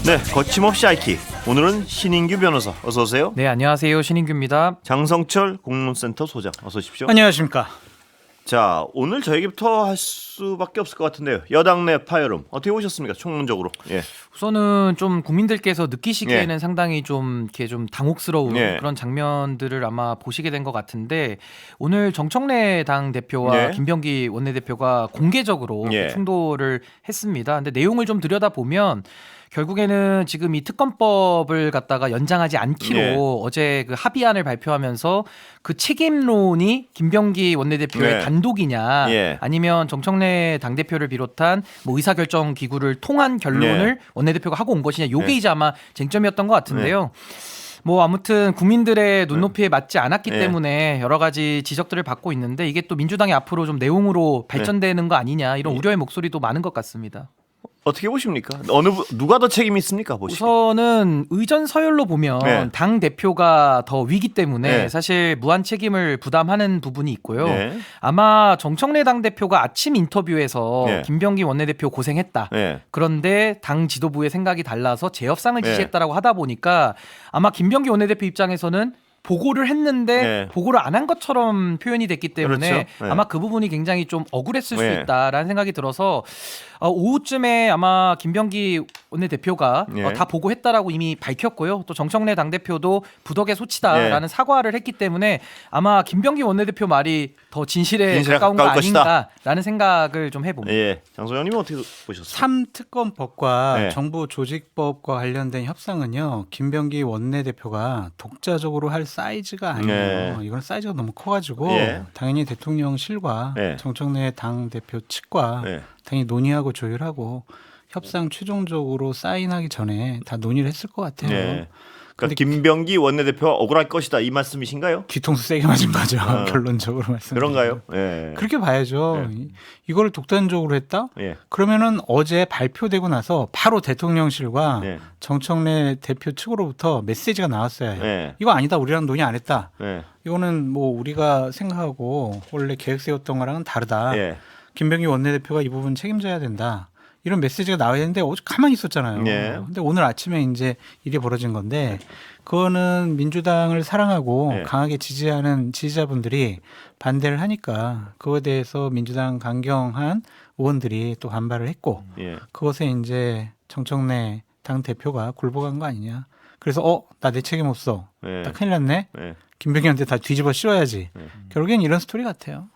네, 거침없이 아이키. 오늘은 신인규 변호사 어서 오세요. 네, 안녕하세요. 신인규입니다. 장성철 공문센터 소장 어서 오십시오. 안녕하십니까. 자, 오늘 저에게부터 할 수밖에 없을 것 같은데요. 여당 내 파열음 어떻게 보셨습니까? 총론적으로. 예. 우선은 좀 국민들께서 느끼시기에는 예. 상당히 좀 이렇게 좀 당혹스러운 예. 그런 장면들을 아마 보시게 된 것 같은데, 오늘 정청래 당 대표와 예. 김병기 원내대표가 공개적으로 예. 충돌을 했습니다. 근데 내용을 좀 들여다보면 결국에는 지금 이 특검법을 갖다가 연장하지 않기로 예. 어제 그 합의안을 발표하면서 그 책임론이 김병기 원내대표의 예. 단독이냐, 예. 아니면 정청래 당대표를 비롯한 뭐 의사결정 기구를 통한 결론을 원내대표가 하고 온 것이냐, 요게 예. 이제 아마 쟁점이었던 것 같은데요. 뭐 아무튼 국민들의 눈높이에 맞지 않았기 예. 때문에 여러 가지 지적들을 받고 있는데, 이게 또 민주당이 앞으로 좀 내용으로 발전되는 거 아니냐, 이런 우려의 목소리도 많은 것 같습니다. 어떻게 보십니까? 누가 더 책임이 있습니까? 보시기. 우선은 의전 서열로 보면 네. 당 대표가 더 위기 때문에 네. 사실 무한 책임을 부담하는 부분이 있고요. 네. 아마 정청래 당 대표가 아침 인터뷰에서 네. 김병기 원내대표 고생했다. 네. 그런데 당 지도부의 생각이 달라서 재협상을 네. 지시했다라고 하다 보니까 아마 김병기 원내대표 입장에서는 보고를 했는데 네. 보고를 안 한 것처럼 표현이 됐기 때문에 그렇죠. 네. 아마 그 부분이 굉장히 좀 억울했을 네. 수 있다라는 생각이 들어서 오후쯤에 아마 김병기 원내대표가 네. 다 보고했다라고 이미 밝혔고요. 또 정청래 당대표도 부덕의 소치다라는 네. 사과를 했기 때문에 아마 김병기 원내대표 말이 더 진실에 가까운 거 가까울 것이다. 아닌가라는 생각을 좀 해봅니다. 예. 장소장님은 어떻게 보셨어요? 3특검법과 네. 정부 조직법과 관련된 협상은요, 김병기 원내대표가 독자적으로 할 사이즈가 아니에요. 네. 이건 사이즈가 너무 커가지고 예. 당연히 대통령실과 네. 정청래 당대표 측과 네. 당연히 논의하고 조율하고 협상 최종적으로 사인하기 전에 다 논의를 했을 것 같아요. 네. 그러니까 근데 김병기 원내대표가 억울할 것이다 이 말씀이신가요? 뒤통수 세게 맞은 거죠. 결론적으로 말씀드리면. 그런가요? 예. 그렇게 봐야죠. 이걸 독단적으로 했다? 예. 그러면은 어제 발표되고 나서 바로 대통령실과 예. 정청래 대표 측으로부터 메시지가 나왔어야 해요. 예. 이거 아니다. 우리랑 논의 안 했다. 예. 이거는 뭐 우리가 생각하고 원래 계획 세웠던 거랑은 다르다. 예. 김병기 원내대표가 이 부분 책임져야 된다. 이런 메시지가 나와야 되는데 어제 가만히 있었잖아요. 예. 근데 오늘 아침에 이제 일이 벌어진 건데, 그거는 민주당을 사랑하고 예. 강하게 지지하는 지지자분들이 반대를 하니까 그거에 대해서 민주당 강경한 의원들이 또 반발을 했고, 예. 그것에 이제 정청래 당 대표가 굴복한 거 아니냐. 그래서 나 내 책임 없어. 예. 나 큰일 났네. 예. 김병기한테 다 뒤집어 씌워야지. 결국엔 이런 스토리 같아요.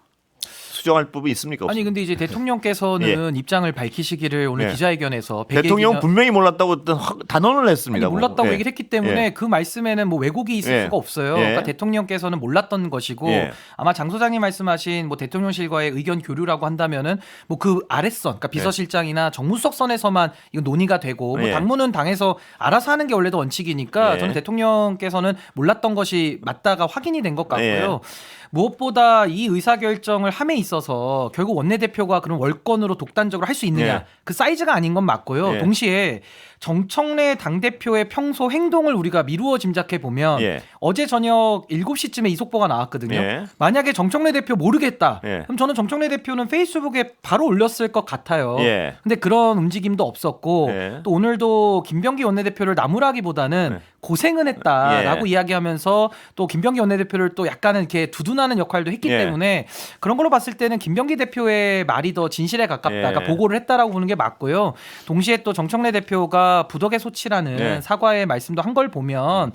수정할 부분이 있습니까? 아니 없습니까? 근데 이제 대통령께서는 입장을 밝히시기를 오늘 예. 기자회견에서 대통령 분명히 몰랐다고 단언을 했습니다. 몰랐다고 예. 얘기를 했기 때문에 예. 그 말씀에는 뭐 왜곡이 있을 예. 수가 없어요. 예. 그러니까 대통령께서는 몰랐던 것이고, 예. 아마 장 소장님 말씀하신 뭐 대통령실과의 의견 교류라고 한다면은 뭐 그 아랫선, 그러니까 비서실장이나 정무수석 선에서만 이거 논의가 되고, 뭐 예. 당무는 당에서 알아서 하는 게 원래도 원칙이니까 예. 저는 대통령께서는 몰랐던 것이 맞다가 확인이 된 것 같고요. 예. 무엇보다 이 의사결정을 함에 있어서 결국 원내대표가 그런 월권으로 독단적으로 할 수 있느냐, 예. 그 사이즈가 아닌 건 맞고요. 예. 동시에 정청래 당대표의 평소 행동을 우리가 미루어 짐작해 보면 예. 어제 저녁 7시쯤에 이속보가 나왔거든요. 예. 만약에 정청래 대표 모르겠다. 예. 그럼 저는 정청래 대표는 페이스북에 바로 올렸을 것 같아요. 예. 근데 그런 움직임도 없었고, 예. 또 오늘도 김병기 원내대표를 나무라기보다는 예. 고생은 했다라고 예. 이야기하면서 또 김병기 원내대표를 또 약간은 이렇게 두둔하는 역할도 했기 예. 때문에 그런 걸로 봤을 때는 김병기 대표의 말이 더 진실에 가깝다. 예. 그러니까 보고를 했다라고 보는 게 맞고요. 동시에 또 정청래 대표가 부덕의 소치라는 예. 사과의 말씀도 한 걸 보면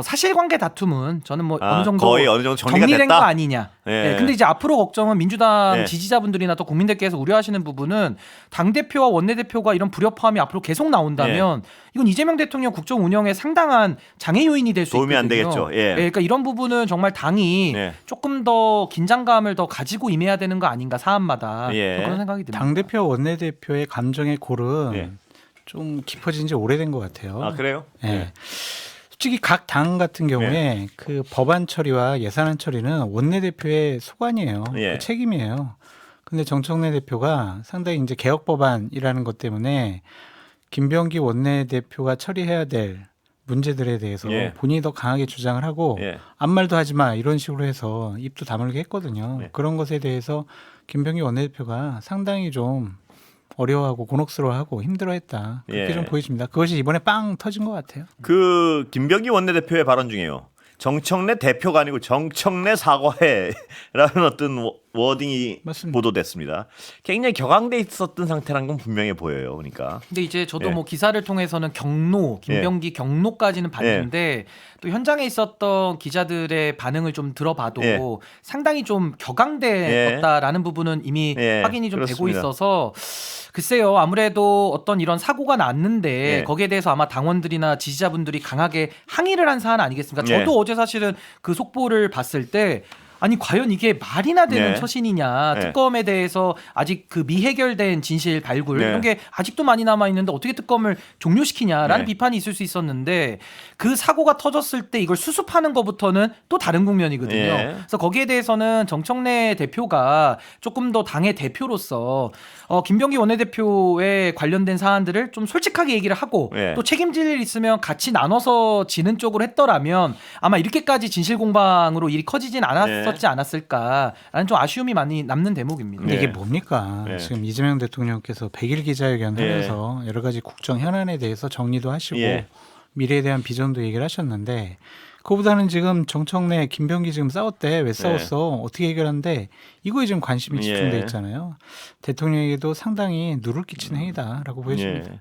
사실관계 다툼은 저는 뭐 어느 정도 거의 어느 정도 정리가 정리된 됐다? 거 아니냐. 예. 근데 이제 앞으로 걱정은 민주당 예. 지지자분들이나 또 국민들께서 우려하시는 부분은 당대표와 원내대표가 이런 불협화음이 앞으로 계속 나온다면 이건 이재명 대통령 국정 운영에 상당한 장애 요인이 될 수 있거든요. 도움이 안 되겠죠. 예. 그러니까 이런 부분은 정말 당이 예. 조금 더 긴장감을 더 가지고 임해야 되는 거 아닌가, 사안마다. 예. 그런 생각이 듭니다. 당대표 원내대표의 감정의 골은 예. 좀 깊어진 지 오래된 것 같아요. 아, 그래요? 예. 솔직히 각 당 같은 경우에 그 법안 처리와 예산안 처리는 원내대표의 소관이에요. 예. 그 책임이에요. 근데 정청래 대표가 상당히 이제 개혁 법안이라는 것 때문에 김병기 원내대표가 처리해야 될 문제들에 대해서 본인이 더 강하게 주장을 하고 아무 말도 하지 마 이런 식으로 해서 입도 다물게 했거든요. 그런 것에 대해서 김병기 원내대표가 상당히 좀 어려워하고 곤혹스러워하고 힘들어했다. 그렇게 예. 좀 보여집니다. 그것이 이번에 빵 터진 것 같아요. 그 김병기 원내대표의 발언 중에요. 정청래 대표가 아니고 정청래 사과해라는 어떤 워딩이 맞습니다. 보도됐습니다. 굉장히 격앙돼 있었던 상태란 건 분명해 보여요. 그러니까. 근데 이제 저도 예. 뭐 기사를 통해서는 김병기 경로까지는 봤는데 또 현장에 있었던 기자들의 반응을 좀 들어봐도 예. 상당히 좀 격앙되었다라는 부분은 이미 예. 확인이 좀 되고 그렇습니다. 있어서 글쎄요. 아무래도 어떤 이런 사고가 났는데 예. 거기에 대해서 아마 당원들이나 지지자분들이 강하게 항의를 한 사안 아니겠습니까? 저도 예. 어제 사실은 그 속보를 봤을 때 아니 과연 이게 말이나 되는 네. 처신이냐 네. 특검에 대해서 아직 그 미해결된 진실 발굴 네. 이런 게 아직도 많이 남아 있는데 어떻게 특검을 종료시키냐라는 네. 비판이 있을 수 있었는데 그 사고가 터졌을 때 이걸 수습하는 것부터는 또 다른 국면이거든요. 네. 그래서 거기에 대해서는 정청래 대표가 조금 더 당의 대표로서 김병기 원내대표에 관련된 사안들을 좀 솔직하게 얘기를 하고 네. 또 책임질 일 있으면 같이 나눠서 지는 쪽으로 했더라면 아마 이렇게까지 진실 공방으로 일이 커지진 않았었지 않았을까라는 좀 아쉬움이 많이 남는 대목입니다. 근데 네. 이게 뭡니까? 네. 지금 이재명 대통령께서 100일 기자회견 네. 하면서 여러 가지 국정 현안에 대해서 정리도 하시고 예. 미래에 대한 비전도 얘기를 하셨는데 그거보다는 지금 정청래 김병기 지금 싸웠대. 왜 싸웠어? 어떻게 해결한대? 이거에 지금 관심이 집중돼 예. 있잖아요. 대통령에게도 상당히 누를 끼치는 행위다라고 보여집니다. 예.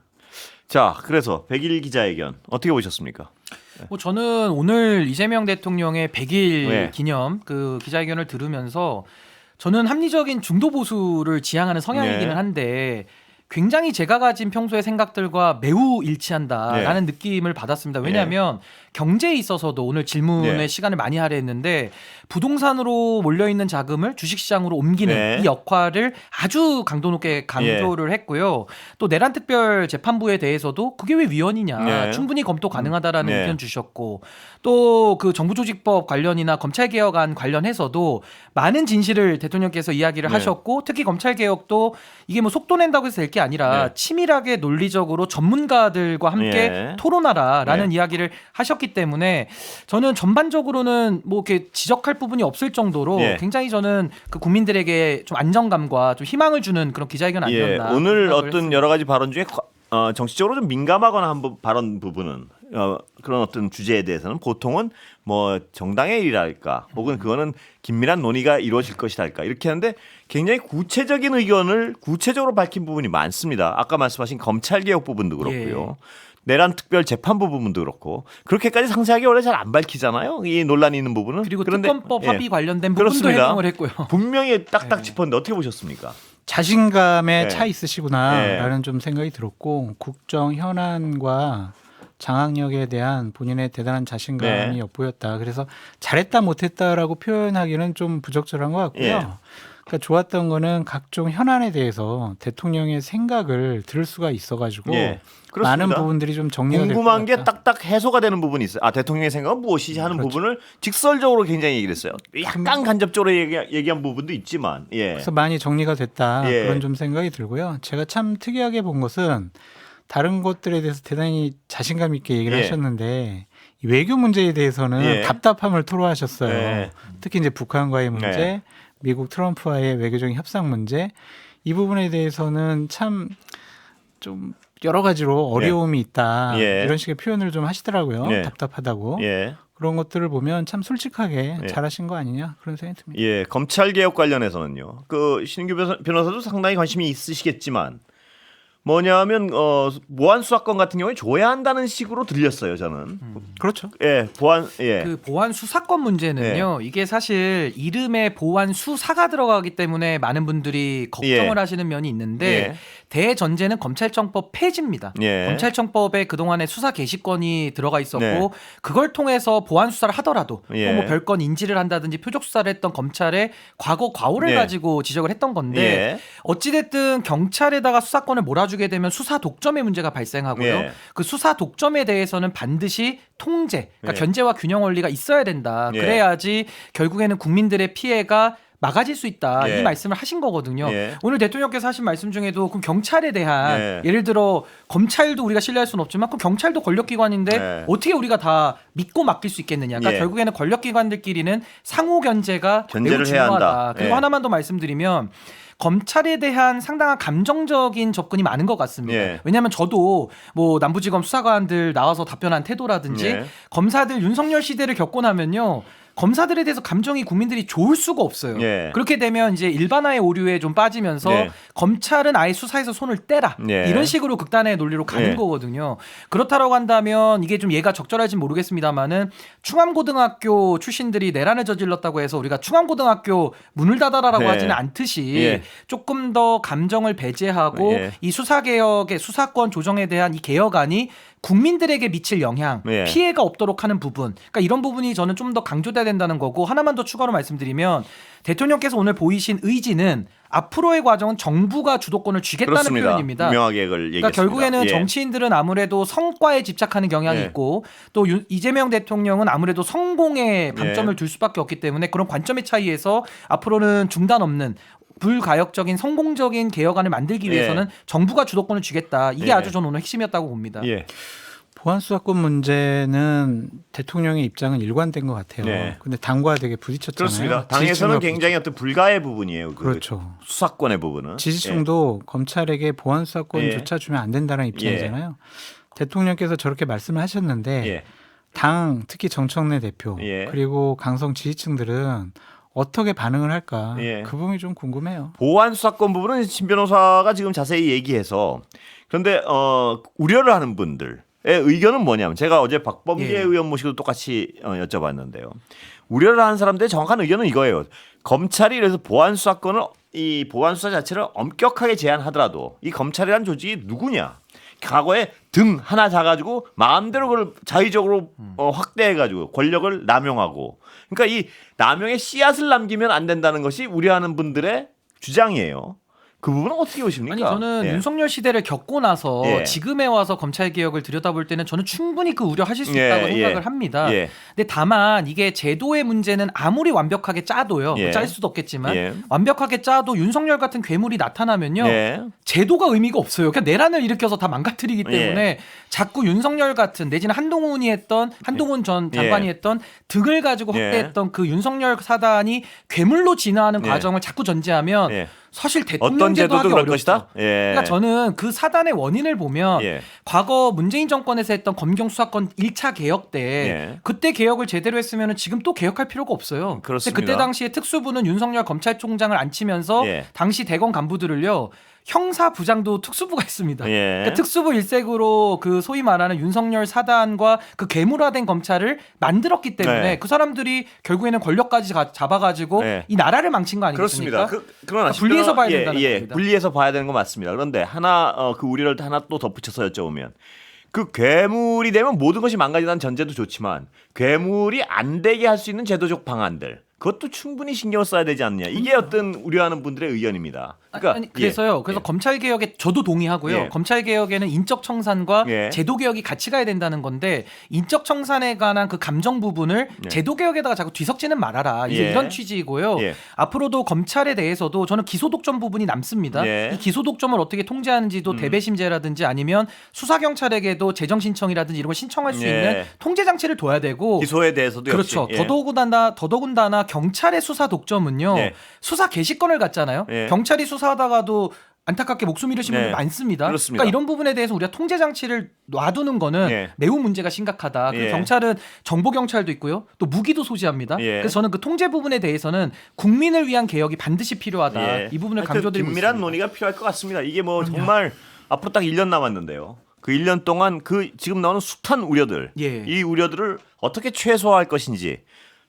자, 그래서 100일 기자회견 어떻게 보셨습니까? 뭐 저는 오늘 이재명 대통령의 100일 네. 기념 그 기자회견을 들으면서 저는 합리적인 중도 보수를 지향하는 성향이기는 네. 한데 굉장히 제가 가진 평소의 생각들과 매우 일치한다라는 네. 느낌을 받았습니다. 왜냐하면 경제에 있어서도 오늘 질문에 네. 시간을 많이 할애했는데 부동산으로 몰려있는 자금을 주식시장으로 옮기는 네. 이 역할을 아주 강도 높게 강조를 했고요. 또 내란 특별 재판부에 대해서도 그게 왜 위헌이냐 네. 충분히 검토 가능하다라는 네. 의견 주셨고 또 그 정부조직법 관련이나 검찰개혁안 관련해서도 많은 진실을 대통령께서 이야기를 네. 하셨고 특히 검찰개혁도 이게 뭐 속도 낸다고 해서 될 게 아니라 네. 치밀하게 논리적으로 전문가들과 함께 네. 토론하라라는 네. 이야기를 하셨기 때문에 저는 전반적으로는 뭐 이렇게 지적할 부분이 없을 정도로 네. 굉장히 저는 그 국민들에게 좀 안정감과 좀 희망을 주는 그런 기자회견 아니었나. 오늘 생각을 어떤 했습니다. 여러 가지 발언 중에 정치적으로 좀 민감하거나 한 발언 부분은 그런 어떤 주제에 대해서는 보통은 뭐 정당의 일이랄까 혹은 그거는 긴밀한 논의가 이루어질 것이랄까 이렇게 하는데 굉장히 구체적인 의견을 구체적으로 밝힌 부분이 많습니다. 아까 말씀하신 검찰개혁 부분도 그렇고요. 내란 특별 재판부 부분도 그렇고 그렇게까지 상세하게 원래 잘 안 밝히잖아요. 이 논란이 있는 부분은. 그리고 그런데, 특검법 예. 합의 관련된 부분도 그렇습니다. 해명을 했고요. 분명히 딱딱 짚었는데 어떻게 보셨습니까? 자신감에 네. 차 있으시구나라는 좀 생각이 들었고 국정 현안과 장악력에 대한 본인의 대단한 자신감이 네. 엿보였다. 그래서 잘했다 못했다라고 표현하기는 좀 부적절한 것 같고요. 예. 그러니까 좋았던 거는 각종 현안에 대해서 대통령의 생각을 들을 수가 있어가지고 예. 그렇습니다. 많은 부분들이 좀 정리가 될 것 궁금한 게 같다. 딱딱 해소가 되는 부분이 있어요. 대통령의 생각은 무엇이지 하는 그렇죠. 부분을 직설적으로 굉장히 얘기를 했어요. 약간 간접적으로 얘기한 부분도 있지만, 예. 그래서 많이 정리가 됐다. 예. 그런 좀 생각이 들고요. 제가 참 특이하게 본 것은 다른 것들에 대해서 대단히 자신감 있게 얘기를 예. 하셨는데 이 외교 문제에 대해서는 예. 답답함을 토로하셨어요. 예. 특히 이제 북한과의 문제, 예. 미국 트럼프와의 외교적인 협상 문제 이 부분에 대해서는 참 좀 여러 가지로 어려움이 있다. 예. 이런 식의 표현을 좀 하시더라고요. 예. 답답하다고. 예. 그런 것들을 보면 참 솔직하게 예. 잘하신 거 아니냐 그런 생각이 듭니다. 예. 검찰 개혁 관련해서는요. 그 신인규 변호사도 상당히 관심이 있으시겠지만 뭐냐면 보안 수사권 같은 경우에 줘야 한다는 식으로 들렸어요, 저는. 그렇죠. 예. 보안 그 보안 수사권 문제는요. 이게 사실 이름에 보안 수사가 들어가기 때문에 많은 분들이 걱정을 하시는 면이 있는데 예. 대전제는 검찰청법 폐지입니다. 예. 검찰청법에 그동안에 수사 개시권이 들어가 있었고 네. 그걸 통해서 보안 수사를 하더라도 예. 또 뭐 별건 인지를 한다든지 표적 수사를 했던 검찰의 과거 과오를 예. 가지고 지적을 했던 건데 예. 어찌됐든 경찰에다가 수사권을 몰아주게 되면 수사 독점의 문제가 발생하고요. 예. 그 수사 독점에 대해서는 반드시 통제, 그러니까 예. 견제와 균형 원리가 있어야 된다. 예. 그래야지 결국에는 국민들의 피해가 막아질 수 있다. 예. 이 말씀을 하신 거거든요. 예. 오늘 대통령께서 하신 말씀 중에도 그럼 경찰에 대한 예. 예를 들어 검찰도 우리가 신뢰할 수는 없지만 그럼 경찰도 권력기관인데 예. 어떻게 우리가 다 믿고 맡길 수 있겠느냐. 그러니까 예. 결국에는 권력기관들끼리는 상호 견제가 견제를 매우 해야 중요하다. 한다. 그리고 예. 하나만 더 말씀드리면 검찰에 대한 상당한 감정적인 접근이 많은 것 같습니다. 예. 왜냐하면 저도 뭐 남부지검 수사관들 나와서 답변한 태도라든지 예. 검사들 윤석열 시대를 겪고 나면요. 검사들에 대해서 감정이 국민들이 좋을 수가 없어요. 예. 그렇게 되면 이제 일반화의 오류에 좀 빠지면서 예. 검찰은 아예 수사에서 손을 떼라. 예. 이런 식으로 극단의 논리로 가는 예. 거거든요. 그렇다라고 한다면 이게 좀 얘가 적절할진 모르겠습니다만은 충암고등학교 출신들이 내란을 저질렀다고 해서 우리가 충암고등학교 문을 닫아라라고 예. 하지는 않듯이 예. 조금 더 감정을 배제하고 예. 이 수사개혁의 수사권 조정에 대한 이 개혁안이 국민들에게 미칠 영향, 예. 피해가 없도록 하는 부분. 그러니까 이런 부분이 저는 좀 더 강조돼야 된다는 거고 하나만 더 추가로 말씀드리면 대통령께서 오늘 보이신 의지는 앞으로의 과정은 정부가 주도권을 쥐겠다는 그렇습니다. 표현입니다. 분명하게 그걸 얘기했습니다. 그러니까 결국에는 예. 정치인들은 아무래도 성과에 집착하는 경향이 예. 있고 또 이재명 대통령은 아무래도 성공에 방점을 예. 둘 수밖에 없기 때문에 그런 관점의 차이에서 앞으로는 중단 없는 불가역적인 성공적인 개혁안을 만들기 위해서는 정부가 주도권을 쥐겠다. 이게 예. 아주 저는 오늘 핵심이었다고 봅니다. 예. 보안 수사권 문제는 대통령의 입장은 일관된 것 같아요. 네. 근데 당과 되게 부딪혔잖아요. 그렇습니다. 당에서는 지지층과 굉장히 어떤 불가의 부분이에요. 그 그렇죠. 수사권의 부분은. 지지층도 검찰에게 보안 수사권조차 주면 안 된다는 입장이잖아요. 대통령께서 저렇게 말씀을 하셨는데 예. 당 특히 정청래 대표 예. 그리고 강성 지지층들은 어떻게 반응을 할까 예. 그 부분이 좀 궁금해요. 보안 수사권 부분은 신 변호사가 지금 자세히 얘기해서 그런데 우려를 하는 분들의 의견은 뭐냐면 제가 어제 박범계 예. 의원 모시고 똑같이 여쭤봤는데요. 우려를 하는 사람들의 정확한 의견은 이거예요. 검찰이 그래서 보안 수사권을 이 보안 수사 자체를 엄격하게 제한하더라도 이 검찰이라는 조직이 누구냐? 과거에 등 하나 잡아가지고 마음대로 그걸 자의적으로 확대해가지고 권력을 남용하고 그러니까 이 남용의 씨앗을 남기면 안 된다는 것이 우려하는 분들의 주장이에요. 그 부분은 어떻게 보십니까? 아니 저는 예. 윤석열 시대를 겪고 나서 예. 지금에 와서 검찰 개혁을 들여다볼 때는 저는 충분히 그 우려하실 수 예, 있다고 예. 생각을 합니다. 예. 근데 다만 이게 제도의 문제는 아무리 완벽하게 짜도요. 예. 짤 수도 없겠지만 예. 완벽하게 짜도 윤석열 같은 괴물이 나타나면요. 예. 제도가 의미가 없어요. 그냥 내란을 일으켜서 다 망가뜨리기 때문에 자꾸 윤석열 같은 내지는 한동훈 전 장관이 예. 했던 등을 가지고 예. 확대했던 그 윤석열 사단이 괴물로 진화하는 예. 과정을 자꾸 전제하면 예. 사실 어떤 대통령제도 하기 제도도 그럴 어렵죠. 것이다. 예. 그러니까 저는 그 사단의 원인을 보면 예. 과거 문재인 정권에서 했던 검경 수사권 1차 개혁 때 예. 그때 개혁을 제대로 했으면 지금 또 개혁할 필요가 없어요. 그렇습니다. 근데 그때 당시에 특수부는 윤석열 검찰총장을 앉히면서 예. 당시 대검 간부들을요. 형사 부장도 특수부가 있습니다. 예. 그러니까 특수부 일색으로 그 소위 말하는 윤석열 사단과 그 괴물화된 검찰을 만들었기 때문에 네. 그 사람들이 결국에는 권력까지 잡아가지고 네. 이 나라를 망친 거 아니겠습니까? 그렇습니다. 그러나 분리해서 봐야 예, 된다는 예, 겁니다. 분리해서 봐야 되는 건 맞습니다. 그런데 하나 그 우려를 하나 또 덧붙여서 여쭤보면 그 괴물이 되면 모든 것이 망가진다는 전제도 좋지만 괴물이 안 되게 할 수 있는 제도적 방안들 그것도 충분히 신경을 써야 되지 않느냐. 이게 어떤 우려하는 분들의 의견입니다. 그러니까 아니, 그래서요. 그래서 검찰 개혁에 저도 동의하고요. 예. 검찰 개혁에는 인적 청산과 예. 제도 개혁이 같이 가야 된다는 건데 인적 청산에 관한 그 감정 부분을 예. 제도 개혁에다가 자꾸 뒤섞지는 말아라. 이제 예. 이런 취지이고요. 예. 앞으로도 검찰에 대해서도 저는 기소 독점 부분이 남습니다. 예. 이 기소 독점을 어떻게 통제하는지도 대배심제라든지 아니면 수사 경찰에게도 재정 신청이라든지 이런 걸 신청할 수 예. 있는 통제 장치를 둬야 되고 기소에 대해서도 그렇죠. 역시, 예. 더더군다나 경찰의 수사 독점은요. 예. 수사 개시권을 갖잖아요. 예. 경찰이 수사하다가도 안타깝게 목숨 잃으신 네. 분들 많습니다. 그렇습니다. 그러니까 이런 부분에 대해서 우리가 통제 장치를 놔두는 거는 예. 매우 문제가 심각하다. 그리고 예. 경찰은 정보 경찰도 있고요. 또 무기도 소지합니다. 예. 그래서 저는 그 통제 부분에 대해서는 국민을 위한 개혁이 반드시 필요하다. 예. 이 부분을 하여튼 강조드리고 긴밀한 있습니다. 논의가 필요할 것 같습니다. 이게 뭐 정말 앞으로 딱 1년 남았는데요. 그 1년 동안 그 지금 나오는 숱한 우려들, 예. 이 우려들을 어떻게 최소화할 것인지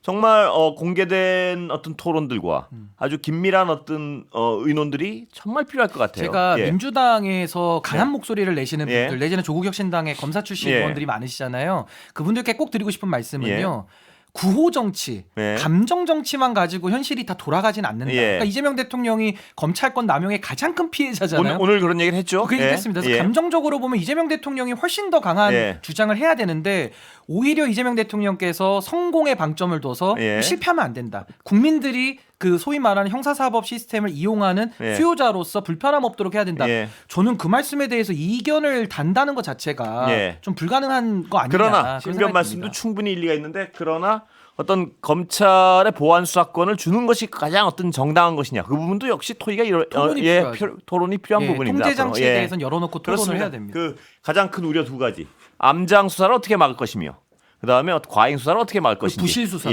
정말 공개된 어떤 토론들과 아주 긴밀한 어떤 의논들이 정말 필요할 것 같아요. 제가 예. 민주당에서 강한 네. 목소리를 내시는 예. 분들 내지는 조국혁신당의 검사 출신 예. 의원들이 많으시잖아요. 그분들께 꼭 드리고 싶은 말씀은요. 구호 정치, 예. 감정 정치만 가지고 현실이 다 돌아가진 않는다. 예. 그러니까 이재명 대통령이 검찰권 남용의 가장 큰 피해자잖아요. 오늘 그런 얘기를 했죠. 그 얘기 예. 했습니다. 그래서 예. 감정적으로 보면 이재명 대통령이 훨씬 더 강한 예. 주장을 해야 되는데 오히려 이재명 대통령께서 성공에 방점을 둬서 예. 실패하면 안 된다. 국민들이 그 소위 말하는 형사사법 시스템을 이용하는 예. 수요자로서 불편함 없도록 해야 된다. 예. 저는 그 말씀에 대해서 이견을 단다는 것 자체가 예. 좀 불가능한 거 아니냐. 그러나 그런 신변 생각이 말씀도 듭니다. 충분히 일리가 있는데 그러나 어떤 검찰의 보안 수사권을 주는 것이 가장 어떤 정당한 것이냐 그 부분도 역시 토의가 토론이 필요하죠. 토론이 필요한 부분입니다. 통제 장치에 앞으로. 예. 대해서는 열어놓고 토론을 그렇습니다. 해야 됩니다. 그 가장 큰 우려 두 가지. 암장 수사를 어떻게 막을 것이며 그다음에 과잉 수사를 어떻게 막을 것인지. 부실 수사.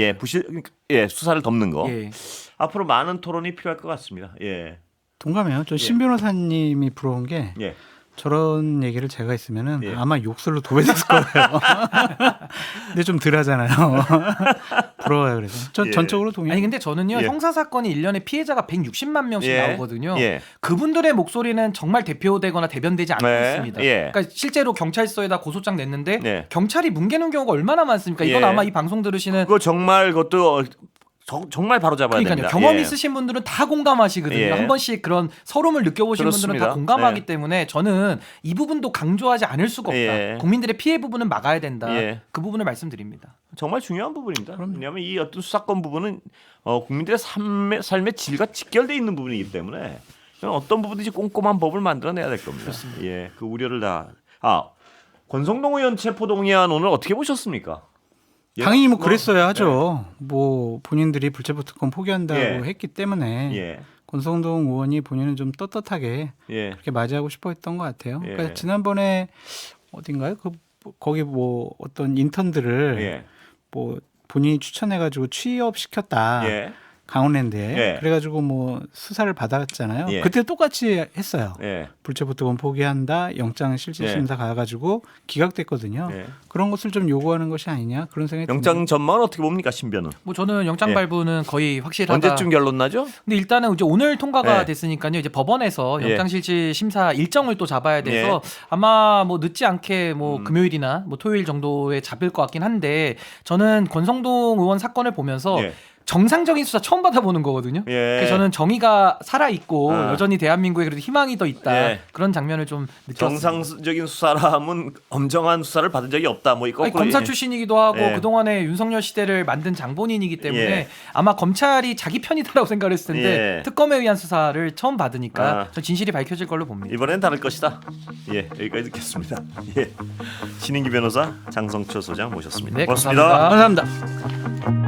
수사를 덮는 거. 예. 앞으로 많은 토론이 필요할 것 같습니다. 예. 동감해요. 저 신 변호사님이 부러운 게 예. 저런 얘기를 제가 했으면은 예. 아마 욕설로 도배됐을 거예요. 근데 좀 덜하잖아요. 부러워요. 그래서 전 예. 전적으로 동의해요. 아니 근데 저는요 예. 형사 사건이 1년에 피해자가 160만 명씩 예. 나오거든요. 예. 그분들의 목소리는 정말 대표되거나 대변되지 않고 네. 있습니다. 예. 그러니까 실제로 경찰서에다 고소장 냈는데 네. 경찰이 뭉개는 경우가 얼마나 많습니까? 이건 예. 아마 이 방송 들으시는 그거 정말 그것도 정말 바로 잡아야 그러니까요. 됩니다. 경험 예. 있으신 분들은 다 공감하시거든요. 예. 한 번씩 그런 서름을 느껴보신 분들은 그렇습니다. 다 공감하기 네. 때문에 저는 이 부분도 강조하지 않을 수가 없다. 예. 국민들의 피해 부분은 막아야 된다. 예. 그 부분을 말씀드립니다. 정말 중요한 부분입니다. 왜냐하면 이 어떤 수사권 부분은 국민들의 삶의 질과 직결돼 있는 부분이기 때문에 저는 어떤 부분든지 꼼꼼한 법을 만들어내야 될 겁니다. 예, 그 우려를 다. 권성동 의원 체포동의안 오늘 어떻게 보셨습니까? 예, 당연히 뭐 그랬어야 하죠. 뭐 본인들이 불체포 특권 포기한다고 예. 했기 때문에 예, 권성동 의원이 본인은 좀 떳떳하게 예, 그렇게 맞이하고 싶어했던 것 같아요. 예. 그러니까 지난번에 어딘가요? 거기 뭐 어떤 인턴들을 예, 뭐 본인이 추천해가지고 취업시켰다. 예, 강원랜드에 예. 그래가지고 뭐 수사를 받았잖아요. 예. 그때 똑같이 했어요. 예, 불체포 특권 포기한다. 영장 실질심사 가가지고 기각됐거든요. 예. 그런 것을 좀 요구하는 것이 아니냐 그런 생각이 영장 듭니다. 전망은 어떻게 봅니까, 신변은? 뭐 저는 영장 예. 발부는 거의 확실하다. 언제쯤 결론 나죠? 근데 일단은 이제 오늘 통과가 예. 됐으니까요. 이제 법원에서 예. 영장실질 심사 일정을 또 잡아야 돼서 예. 아마 뭐 늦지 않게 뭐 금요일이나 뭐 토요일 정도에 잡힐 것 같긴 한데 저는 권성동 의원 사건을 보면서 예. 정상적인 수사 처음 받아보는 거거든요. 예. 그래서 저는 정의가 살아 있고 아. 여전히 대한민국에 그래도 희망이 더 있다. 예. 그런 장면을 좀 느꼈습니다. 정상적인 수사람은 엄정한 수사를 받은 적이 없다. 뭐 이거 아니, 검사 출신이기도 하고 예. 그동안에 윤석열 시대를 만든 장본인이기 때문에 예. 아마 검찰이 자기 편이다라고 생각을 했을 텐데 예. 특검에 의한 수사를 처음 받으니까 아. 전 진실이 밝혀질 걸로 봅니다. 이번엔 다를 것이다. 예, 여기까지 듣겠습니다. 예, 신인기 변호사, 장성철 소장 모셨습니다. 네, 고맙습니다. 감사합니다. 감사합니다.